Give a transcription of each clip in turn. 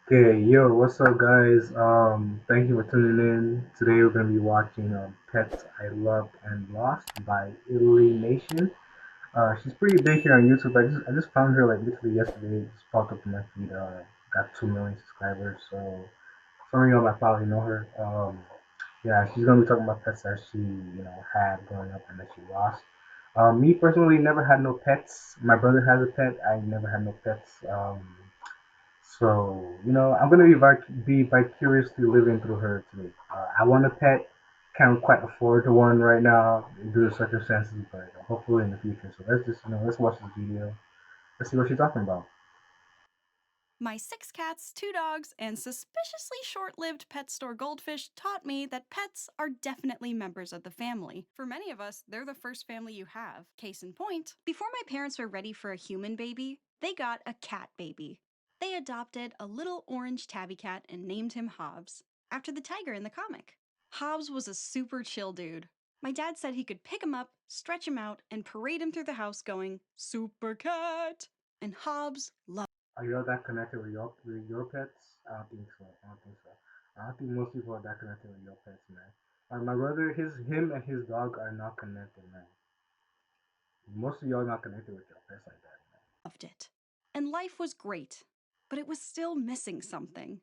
Okay, yo, what's up, guys? Thank you for tuning in. Today we're gonna be watching "Pets I Loved and Lost" by illymation. She's pretty big here on YouTube. I just found her like literally yesterday. It just popped up in my feed. Got 2 million subscribers. So some of y'all might probably know her. Yeah, she's gonna be talking about pets that she had growing up and that she lost. Me personally, never had no pets. My brother has a pet. I never had no pets. So, I'm going to be vicariously living through her today. I want a pet. Can't quite afford one right now due to circumstances, but hopefully in the future. So let's watch this video. Let's see what she's talking about. My 6 cats, 2 dogs, and suspiciously short lived pet store goldfish taught me that pets are definitely members of the family. For many of us, they're the first family you have. Case in point, before my parents were ready for a human baby, they got a cat baby. They adopted a little orange tabby cat and named him Hobbs, after the tiger in the comic. Hobbs was a super chill dude. My dad said he could pick him up, stretch him out, and parade him through the house going, "Super cat!" And Hobbs loved. Are you all that connected with your pets? I don't think so. I don't think so. I don't think most people are that connected with your pets, man. My brother, him and his dog are not connected, man. Most of y'all not connected with your pets like that, man. Loved it. And life was great, but it was still missing something.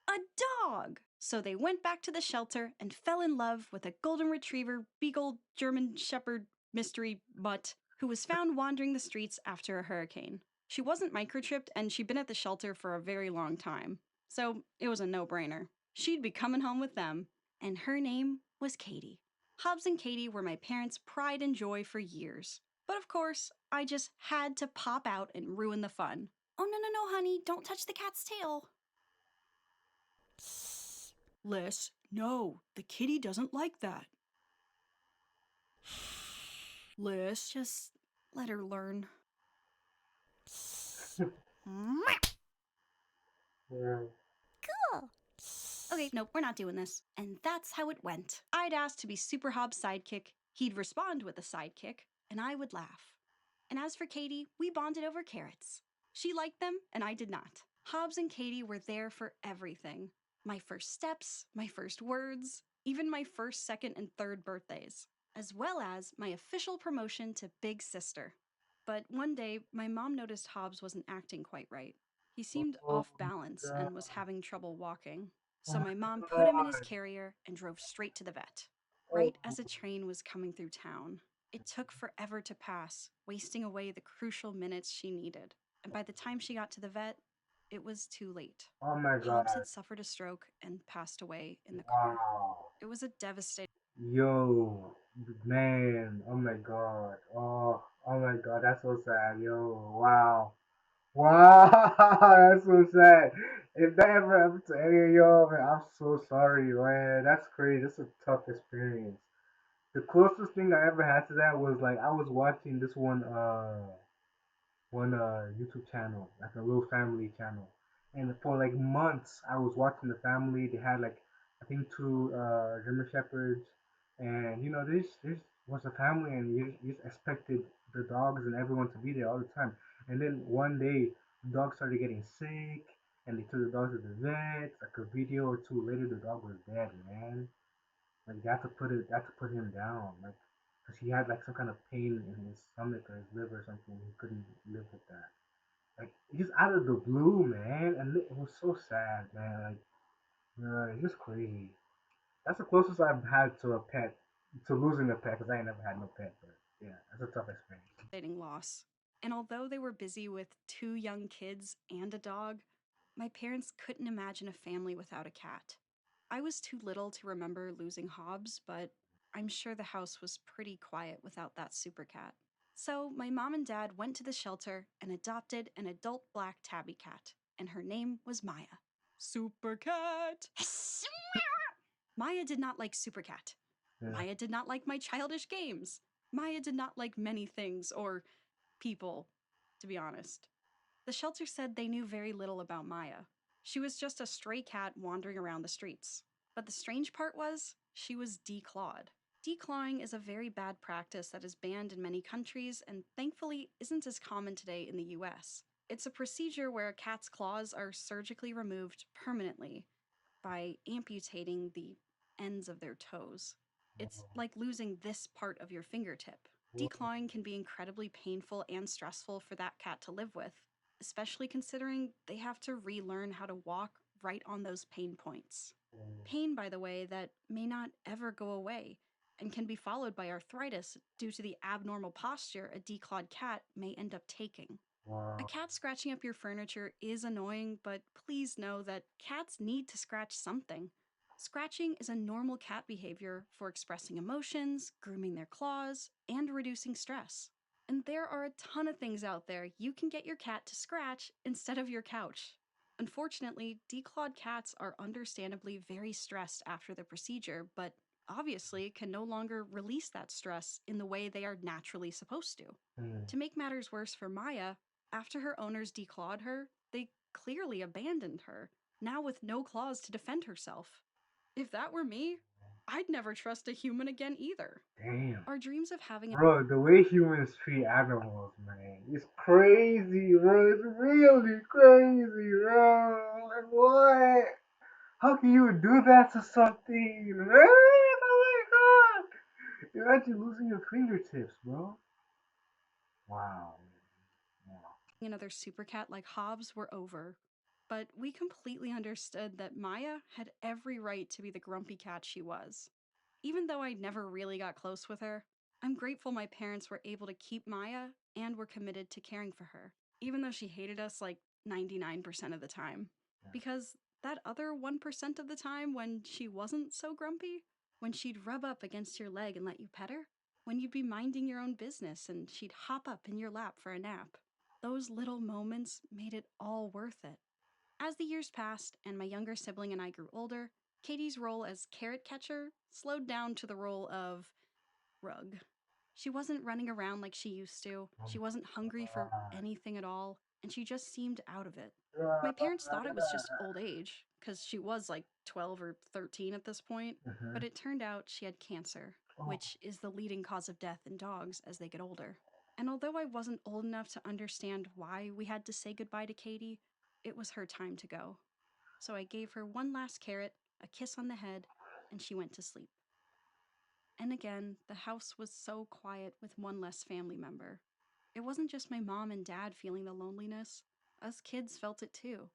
A dog! So they went back to the shelter and fell in love with a golden retriever, beagle, German shepherd, mystery mutt who was found wandering the streets after a hurricane. She wasn't microchipped and she'd been at the shelter for a very long time. So it was a no brainer. She'd be coming home with them, and her name was Katie. Hobbs and Katie were my parents' pride and joy for years. But of course, I just had to pop out and ruin the fun. Oh, no, no, no, honey, don't touch the cat's tail. Liz, no, the kitty doesn't like that. Liz, just let her learn. Yeah. Cool. Okay, nope, we're not doing this. And that's how it went. I'd ask to be Super Hobbs' sidekick, he'd respond with a sidekick, and I would laugh. And as for Katie, we bonded over carrots. She liked them, and I did not. Hobbs and Katie were there for everything. My first steps, my first words, even my first, second, and third birthdays, as well as my official promotion to Big Sister. But one day, my mom noticed Hobbs wasn't acting quite right. He seemed Oh off my balance god. and was having trouble walking. Oh So my my mom put him in his god. carrier and drove straight to the vet, Oh. right as a train was coming through town. It took forever to pass, wasting away the crucial minutes she needed. And by the time she got to the vet, it was too late. Oh my god. Hobbs had suffered a stroke and passed away in the car. Wow. It was a devastating. Yo, man. Oh my god. Oh my god. That's so sad. Yo, wow. Wow. That's so sad. If that ever happened to any of y'all, man, I'm so sorry, man. That's crazy. That's a tough experience. The closest thing I ever had to that was like I was watching this one YouTube channel, like a real family channel. And for like months, I was watching the family. They had like I think two German shepherds, and this was a family, and you just expected the dogs and everyone to be there all the time. And then one day, the dog started getting sick, and they took the dog to the vet. Like a video or two later, the dog was dead, man. Like they had to put him down, like, cause he had like some kind of pain in his stomach or his liver or something. He couldn't live with that. Like just out of the blue, man, and it was so sad, man. Like, it's just crazy. That's the closest I've had to a pet, to losing a pet, cause I ain't never had no pet. But yeah, that's a tough experience. Loss. And although they were busy with 2 young kids and a dog, my parents couldn't imagine a family without a cat. I was too little to remember losing Hobbs, but I'm sure the house was pretty quiet without that super cat. So my mom and dad went to the shelter and adopted an adult black tabby cat, and her name was Maya. Super cat! Maya did not like Super Cat. Yeah. Maya did not like my childish games. Maya did not like many things, or people, to be honest. The shelter said they knew very little about Maya. She was just a stray cat wandering around the streets. But the strange part was, she was declawed. Declawing is a very bad practice that is banned in many countries and thankfully isn't as common today in the US. It's a procedure where a cat's claws are surgically removed permanently by amputating the ends of their toes. It's like losing this part of your fingertip. Whoa, Declawing can be incredibly painful and stressful for that cat to live with, especially considering they have to relearn how to walk right on those pain points. Pain, by the way, that may not ever go away and can be followed by arthritis due to the abnormal posture a declawed cat may end up taking. A wow. cat scratching up your furniture is annoying, but please know that cats need to scratch something. Scratching is a normal cat behavior for expressing emotions, grooming their claws, and reducing stress. And there are a ton of things out there you can get your cat to scratch instead of your couch. Unfortunately, declawed cats are understandably very stressed after the procedure, but obviously can no longer release that stress in the way they are naturally supposed to. Hmm. To make matters worse for Maya, after her owners declawed her, they clearly abandoned her, now with no claws to defend herself. If that were me, I'd never trust a human again either. Damn. Our dreams of having a Bro, the way humans treat animals, man, it's crazy, bro. It's really crazy, bro. Like, what? How can you do that to something, man? Oh my god! Imagine losing your fingertips, bro. Wow. Wow. another super cat like Hobbs were over. But we completely understood that Maya had every right to be the grumpy cat she was. Even though I never really got close with her, I'm grateful my parents were able to keep Maya and were committed to caring for her, even though she hated us like 99% of the time. Because that other 1% of the time when she wasn't so grumpy, when she'd rub up against your leg and let you pet her, when you'd be minding your own business and she'd hop up in your lap for a nap, those little moments made it all worth it. As the years passed and my younger sibling and I grew older, Katie's role as carrot catcher slowed down to the role of rug. She wasn't running around like she used to, she wasn't hungry for anything at all, and she just seemed out of it. My parents thought it was just old age, because she was like 12 or 13 at this point, Mm-hmm. but it turned out she had cancer, Oh, which is the leading cause of death in dogs as they get older. And although I wasn't old enough to understand why we had to say goodbye to Katie, it was her time to go. So I gave her one last carrot, a kiss on the head, and she went to sleep. And again, the house was so quiet with one less family member. It wasn't just my mom and dad feeling the loneliness, us kids felt it too.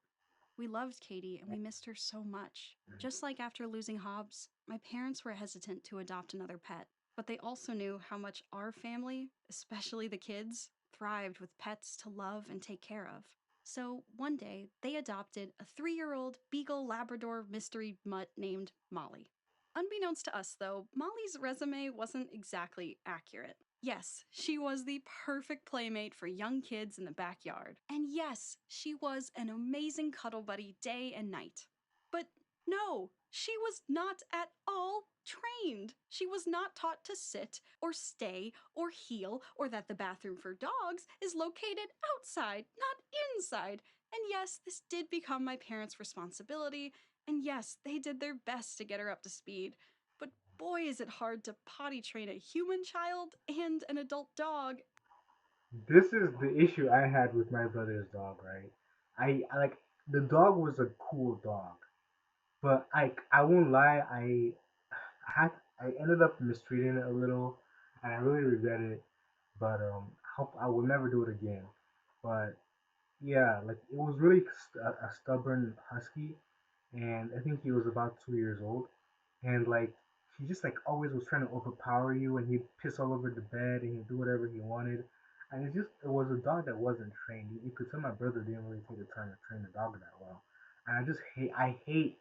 We loved Katie and we missed her so much. Just like after losing Hobbs, my parents were hesitant to adopt another pet, but they also knew how much our family, especially the kids, thrived with pets to love and take care of. So one day, they adopted a 3-year-old Beagle Labrador mystery mutt named Molly. Unbeknownst to us, though, Molly's resume wasn't exactly accurate. Yes, she was the perfect playmate for young kids in the backyard. And yes, she was an amazing cuddle buddy day and night. But no, she was not at all trained. She was not taught to sit or stay or heel or that the bathroom for dogs is located outside, not inside. And yes, this did become my parents' responsibility, and yes, they did their best to get her up to speed. But boy, is it hard to potty train a human child and an adult dog. this is the issue I had with my brother's dog, right? I like the dog was a cool dog, but I won't lie, had I ended up mistreating it a little, and I really regret it. But hope I will never do it again. But yeah, like it was really a stubborn husky, and I think he was about 2 years old, and like he just like always was trying to overpower you, and he'd piss all over the bed, and he'd do whatever he wanted, and it was a dog that wasn't trained. You could tell my brother didn't really take the time to train the dog that well, and I hate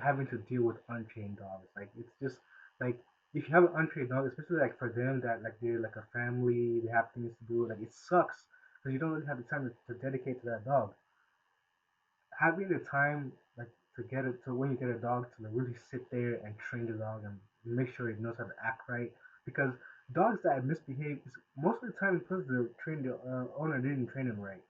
having to deal with untrained dogs. Like it's just like if you have an untrained dog, especially like for them that like they're like a family, they have things to do. Like it sucks because you don't really have the time to dedicate to that dog. Having the time like to get it to when you get a dog to really sit there and train the dog and make sure it knows how to act right because dogs that misbehave is most of the time because the owner didn't train them right.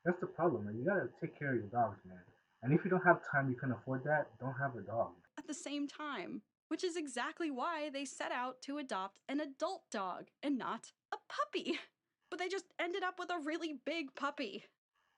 That's the problem, man. You gotta take care of your dogs, man. And if you don't have time, you can afford that. Don't have a dog. At the same time, which is exactly why they set out to adopt an adult dog and not a puppy. But they just ended up with a really big puppy.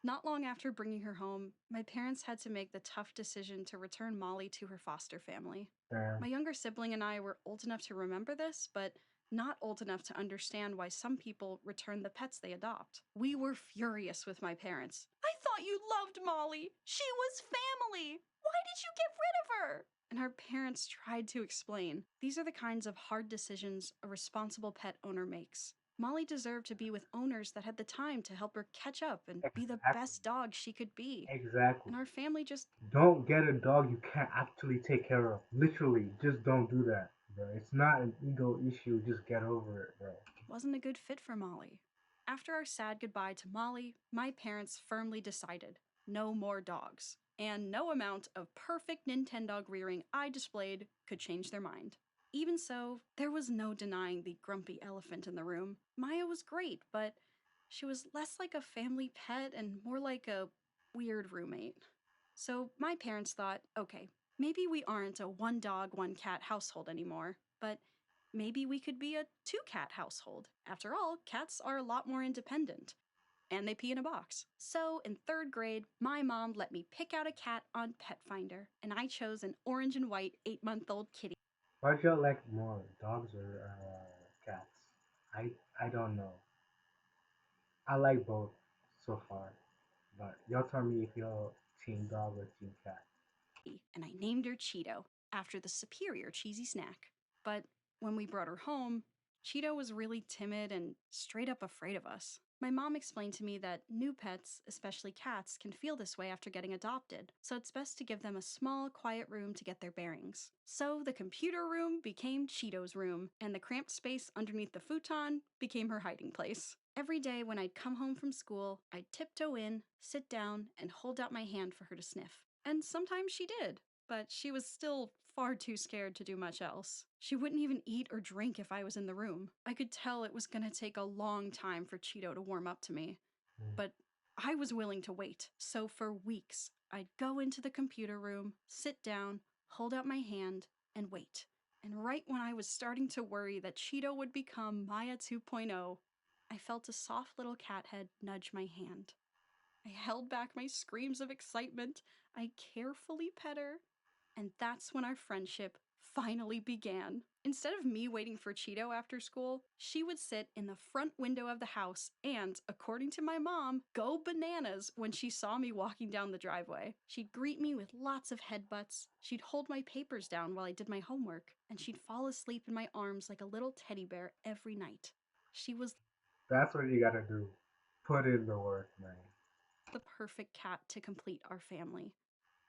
Not long after bringing her home, my parents had to make the tough decision to return Molly to her foster family. My Damn. younger sibling and I were old enough to remember this, but not old enough to understand why some people return the pets they adopt. We were furious with my parents. I thought you loved Molly. She was family. Why did you get rid of her? And our parents tried to explain. These are the kinds of hard decisions a responsible pet owner makes. Molly deserved to be with owners that had the time to help her catch up and be the Exactly. best dog she could be. Exactly. And our family just Don't get a dog you can't actually take care of. Literally, just don't do that, bro. It's not an ego issue. Just get over it, bro. wasn't a good fit for Molly. After our sad goodbye to Molly, my parents firmly decided no more dogs, and no amount of perfect Nintendo rearing I displayed could change their mind. Even so, there was no denying the grumpy elephant in the room. Maya was great, but she was less like a family pet and more like a weird roommate. So my parents thought, okay, maybe we aren't a one dog, one cat household anymore, but maybe we could be a two cat household. After all, cats are a lot more independent. And they pee in a box. So in third grade, my mom let me pick out a cat on Pet Finder, and I chose an orange and white 8-month-old kitty. Why'd y'all like more, dogs or cats? I don't know. I like both so far, but y'all tell me if y'all team dog or team cat. And I named her Cheeto, after the superior cheesy snack. But when we brought her home, Cheeto was really timid and straight up afraid of us. My mom explained to me that new pets, especially cats, can feel this way after getting adopted, so it's best to give them a small, quiet room to get their bearings. So the computer room became Cheeto's room, and the cramped space underneath the futon became her hiding place. Every day when I'd come home from school, I'd tiptoe in, sit down, and hold out my hand for her to sniff. And sometimes she did, but she was still far too scared to do much else. She wouldn't even eat or drink if I was in the room. I could tell it was gonna take a long time for Cheeto to warm up to me, Mm. but I was willing to wait. So for weeks, I'd go into the computer room, sit down, hold out my hand, and wait. And right when I was starting to worry that Cheeto would become Maya 2.0, I felt a soft little cat head nudge my hand. I held back my screams of excitement. I carefully pet her, and that's when our friendship finally began. Instead of me waiting for Cheeto after school, she would sit in the front window of the house and, according to my mom, go bananas when she saw me walking down the driveway. She'd greet me with lots of headbutts, she'd hold my papers down while I did my homework, and she'd fall asleep in my arms like a little teddy bear every night. She was That's what you gotta do. Put in the work, man. the perfect cat to complete our family.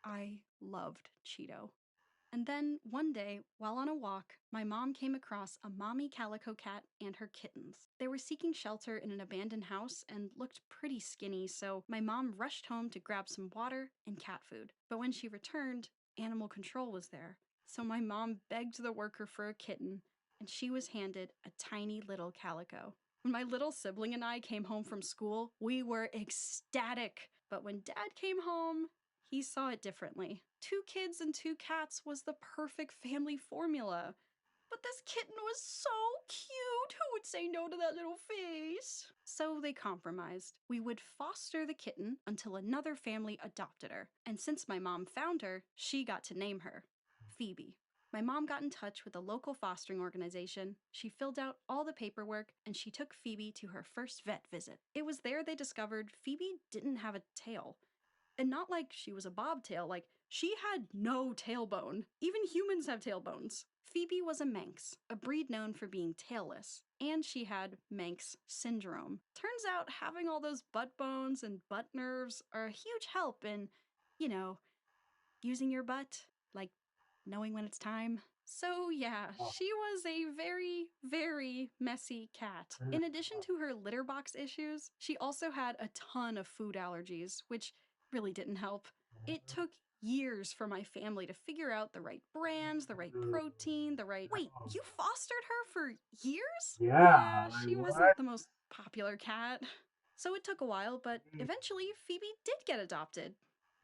I loved Cheeto. And then one day, while on a walk, my mom came across a mommy calico cat and her kittens. They were seeking shelter in an abandoned house and looked pretty skinny, so my mom rushed home to grab some water and cat food. But when she returned, animal control was there. So my mom begged the worker for a kitten, and she was handed a tiny little calico. When my little sibling and I came home from school, we were ecstatic. But when dad came home, he saw it differently. 2 kids and 2 cats was the perfect family formula. But this kitten was so cute. Who would say no to that little face? So they compromised. We would foster the kitten until another family adopted her. And since my mom found her, she got to name her Phoebe. My mom got in touch with a local fostering organization. She filled out all the paperwork and she took Phoebe to her first vet visit. It was there they discovered Phoebe didn't have a tail. And not like she was a bobtail, like she had no tailbone. Even humans have tailbones. Phoebe was a Manx, a breed known for being tailless, and she had Manx syndrome. Turns out having all those butt bones and butt nerves are a huge help in, you know, using your butt, like knowing when it's time. So, yeah, Oh. she was a very, very messy cat. Mm. In addition to her litter box issues, she also had a ton of food allergies, which really didn't help. It took years for my family to figure out the right brands, the right Dude. protein, the right. Wait, Oh. you fostered her for years? Yeah, Yeah, like she wasn't what? the most popular cat. So it took a while, but Mm. eventually Phoebe did get adopted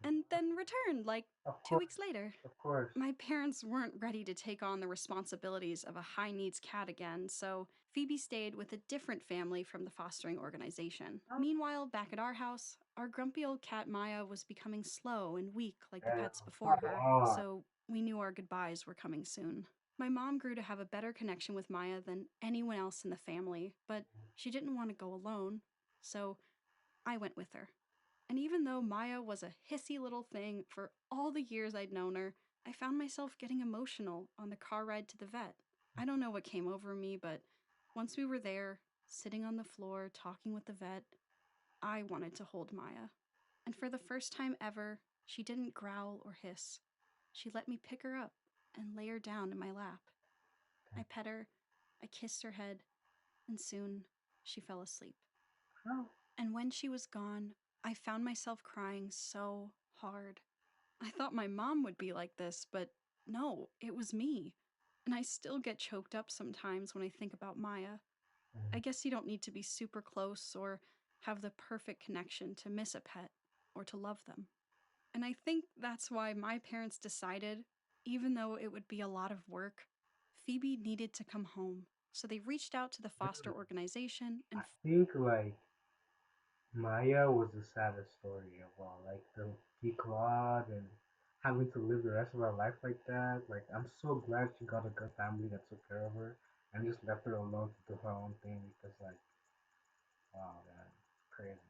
and then returned like Of 2 weeks course, later. of course. My parents weren't ready to take on the responsibilities of a high needs cat again, so Phoebe stayed with a different family from the fostering organization. Meanwhile, back at our house, Our grumpy old cat Maya was becoming slow and weak like the Damn, pets before probably her, hard. so we knew our goodbyes were coming soon. My mom grew to have a better connection with Maya than anyone else in the family, but she didn't want to go alone, so I went with her. And even though Maya was a hissy little thing for all the years I'd known her, I found myself getting emotional on the car ride to the vet. I don't know what came over me, but once we were there, sitting on the floor, talking with the vet, I wanted to hold Maya. And for the first time ever, she didn't growl or hiss. She let me pick her up and lay her down in my lap. I pet her, I kissed her head, and soon she fell asleep. Oh, And when she was gone, I found myself crying so hard. I thought my mom would be like this, but no, it was me. And I still get choked up sometimes when I think about Maya. I mm, guess you don't need to be super close or have the perfect connection to miss a pet or to love them. And I think that's why my parents decided, even though it would be a lot of work, Phoebe needed to come home. So they reached out to the foster really. organization and I think like Maya was the saddest story of all. Like the declawed and having to live the rest of her life like that. Like I'm so glad she got a good family that took care of her and just left her alone to do her own thing because like wow man, crazy.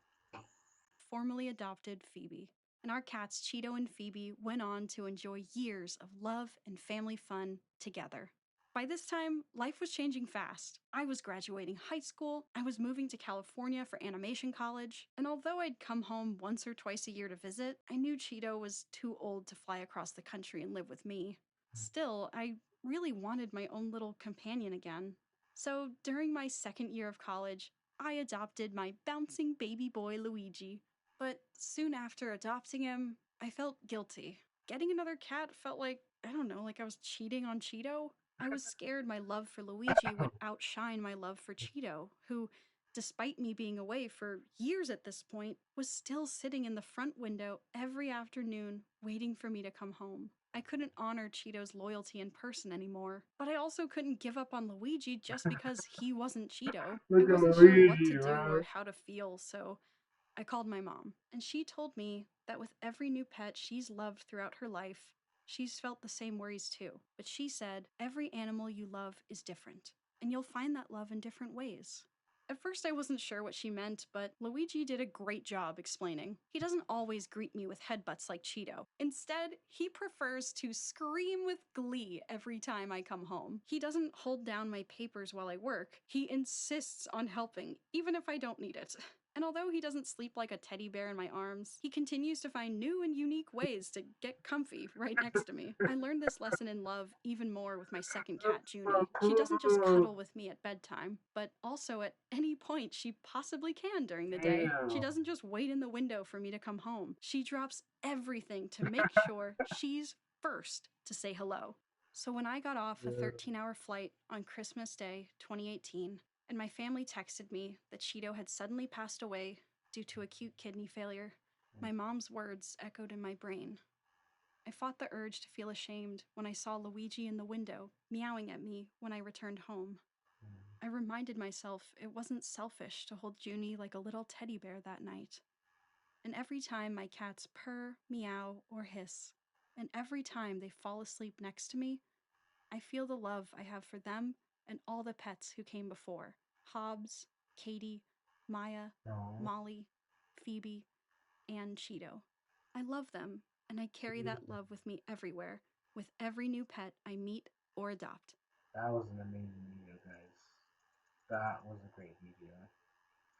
formally adopted Phoebe. And our cats, Cheeto and Phoebe, went on to enjoy years of love and family fun together. By this time, life was changing fast. I was graduating high school, I was moving to California for animation college, and although I'd come home once or twice a year to visit, I knew Cheeto was too old to fly across the country and live with me. Still, I really wanted my own little companion again. So during my second year of college, I adopted my bouncing baby boy Luigi. But soon after adopting him, I felt guilty. Getting another cat felt like, I don't know, like I was cheating on Cheeto. I was scared my love for Luigi would outshine my love for Cheeto, who, despite me being away for years at this point, was still sitting in the front window every afternoon waiting for me to come home. I couldn't honor Cheeto's loyalty in person anymore, but I also couldn't give up on Luigi just because he wasn't Cheeto. I Look at wasn't sure what to Luigi, do or man. how to feel, so I called my mom, and she told me that with every new pet she's loved throughout her life, she's felt the same worries too. But she said, every animal you love is different, and you'll find that love in different ways. At first, I wasn't sure what she meant, but Luigi did a great job explaining. He doesn't always greet me with headbutts like Cheeto. Instead, he prefers to scream with glee every time I come home. He doesn't hold down my papers while I work. He insists on helping, even if I don't need it. And although he doesn't sleep like a teddy bear in my arms, he continues to find new and unique ways to get comfy right next to me. I learned this lesson in love even more with my second That's cat, so Junie. She doesn't just cool. cuddle with me at bedtime, but also at any point she possibly can during the day. She Damn. doesn't just wait in the window for me to come home. She drops everything to make sure she's first to say hello. So when I got off a Yeah. 13-hour flight on Christmas Day 2018, and my family texted me that Cheeto had suddenly passed away due to acute kidney failure, my mom's words echoed in my brain. I fought the urge to feel ashamed when I saw Luigi in the window, meowing at me when I returned home. I reminded myself it wasn't selfish to hold Junie like a little teddy bear that night. And every time my cats purr, meow, or hiss, and every time they fall asleep next to me, I feel the love I have for them and all the pets who came before: Hobbs, Katie, Maya, No. Molly, Phoebe, and Cheeto. I love them, and I carry that love with me everywhere, with every new pet I meet or adopt. That was an amazing video, guys. That was a great video.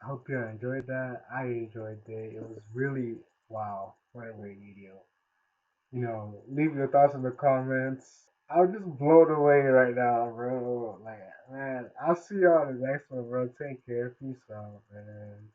I hope you enjoyed that. I enjoyed it. It was really wow. What a great video. Leave your thoughts in the comments. I'm just blown away right now, bro. Like, man, I'll see y'all in the next one, bro. Take care. Peace out, man.